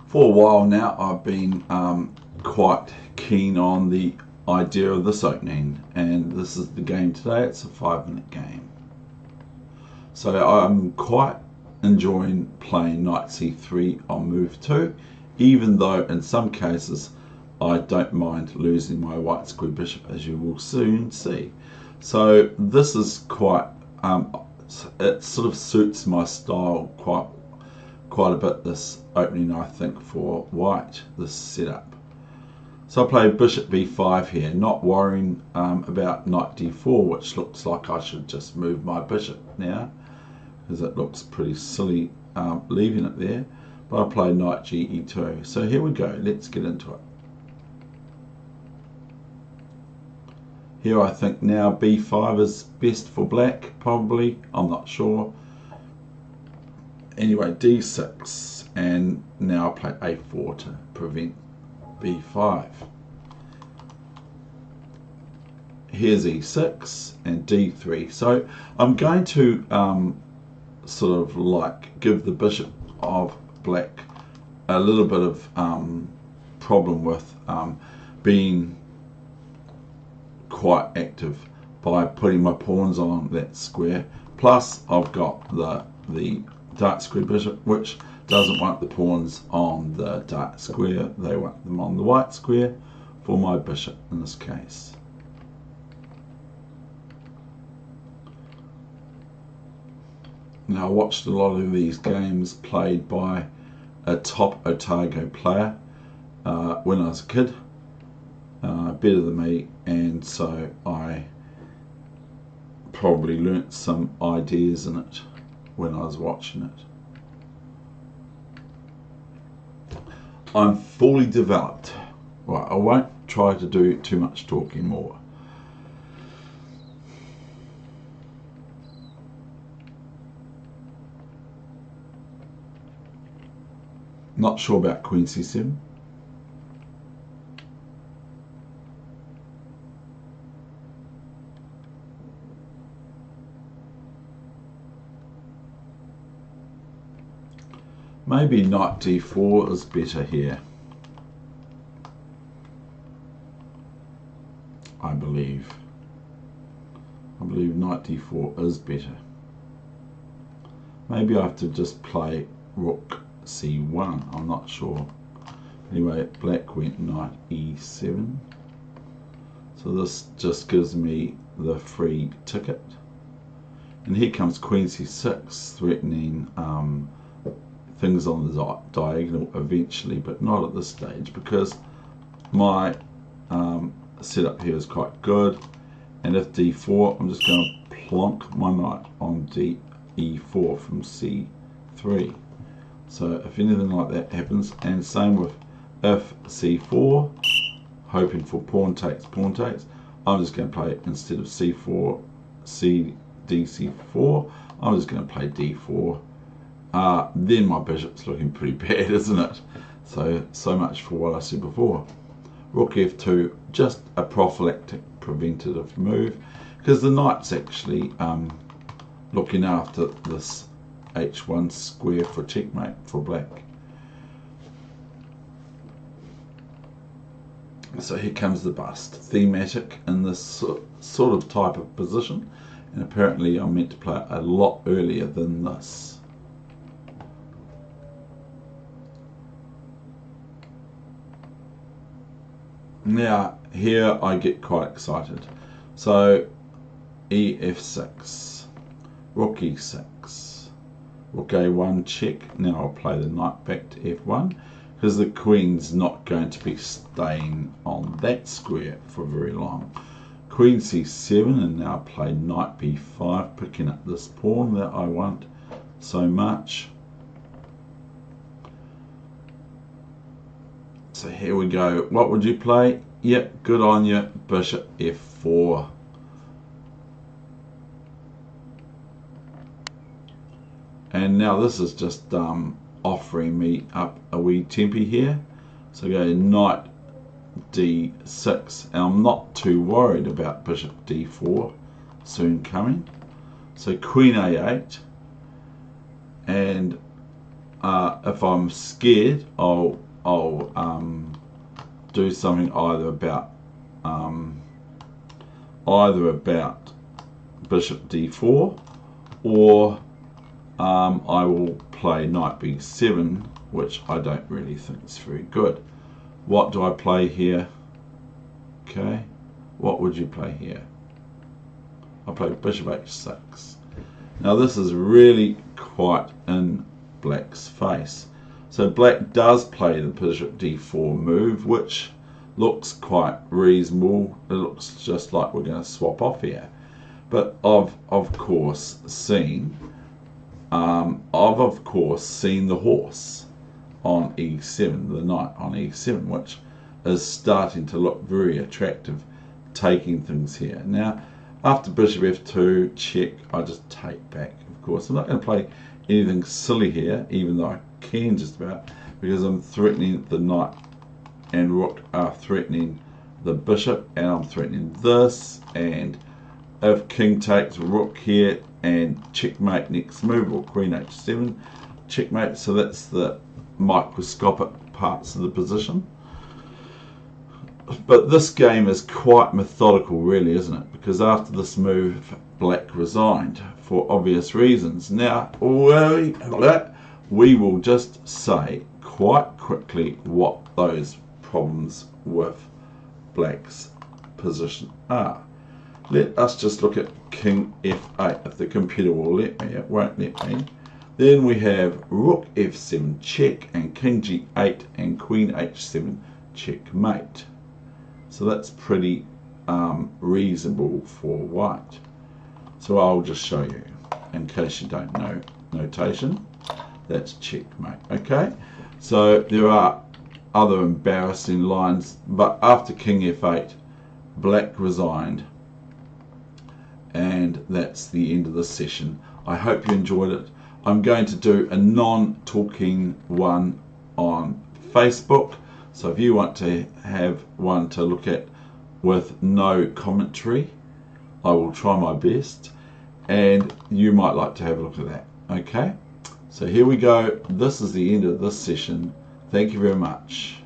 For a while now, I've been quite keen on the idea of this opening, and this is the game today. It's a 5-minute game. So I'm quite enjoying playing knight c3 on move 2, even though in some cases I don't mind losing my white square bishop, as you will soon see. So this is quite, it sort of suits my style quite a bit, this opening, I think, for white, this setup. So I play bishop b5 here, not worrying about knight d4, which looks like I should just move my bishop now, because it looks pretty silly leaving it there. But I play knight ge2. So here we go, let's get into it. Here I think now b5 is best for black, probably, I'm not sure. Anyway, d6, and now I play a4 to prevent b5. Here's e6 and d3. So I'm going to sort of like give the bishop of black a little bit of problem with being quite active by putting my pawns on that square. Plus I've got the dark square bishop, which doesn't want the pawns on the dark square, they want them on the white square for my bishop in this case. Now I watched a lot of these games played by a top Otago player when I was a kid, better than me, and so I probably learnt some ideas in it when I was watching it. I'm fully developed. Right, I won't try to do too much talking more. Not sure about queen c7. Maybe knight d4 is better here. I believe knight d4 is better. Maybe I have to just play rook c1, I'm not sure. Anyway, black went knight e7. So this just gives me the free ticket. And here comes queen c6, threatening things on the diagonal eventually, but not at this stage, because my setup here is quite good. And if d4, I'm just going to plonk my knight on e4 from c3. So if anything like that happens, and same with if c4, hoping for pawn takes, I'm just going to play, instead of c4, dc4, I'm just going to play d4. Then my bishop's looking pretty bad, isn't it? So much for what I said before. Rook f2, just a prophylactic preventative move, because the knight's actually looking after this h1 square for checkmate for black. So here comes the bust, thematic in this sort of type of position, and apparently I'm meant to play a lot earlier than this. Now here I get quite excited. So ef6, rook e6, rook a1 check. Now I'll play the knight back to f1, because the queen's not going to be staying on that square for very long. Queen c7, and now play knight b5, picking up this pawn that I want so much. So here we go. What would you play? Yep, good on you. Bishop f4. And now this is just offering me up a wee tempi here. So go knight d6, and I'm not too worried about bishop d4 soon coming. So queen a8, and if I'm scared, I'll do something either about bishop d4, or I will play knight b7, which I don't really think is very good. What do I play here? Okay, what would you play here? I play bishop h6. Now this is really quite in black's face. So black does play the bishop d4 move, which looks quite reasonable. It looks just like we're going to swap off here. But I've of course seen the horse on e7, the knight on e7, which is starting to look very attractive, taking things here. Now, after bishop f2, check, I just take back, of course. I'm not going to play anything silly here, even though I can just about, because I'm threatening the knight and rook are threatening the bishop, and I'm threatening this, and if king takes rook here and checkmate next move, or queen h7, checkmate. So that's the microscopic parts of the position. But this game is quite methodical, really, isn't it? Because after this move, black resigned for obvious reasons. Now, we will just say quite quickly what those problems with black's position are. Let us just look at king f8, if the computer will let me. It won't let me. Then we have rook f7 check, and king g8 and queen h7 checkmate. So that's pretty reasonable for white. So I'll just show you, in case you don't know notation. That's checkmate. Okay, so there are other embarrassing lines, but after king f8, black resigned, and that's the end of the session. I hope you enjoyed it. I'm going to do a non-talking one on Facebook, so if you want to have one to look at with no commentary, I will try my best, and you might like to have a look at that. Okay, so here we go. This is the end of this session. Thank you very much.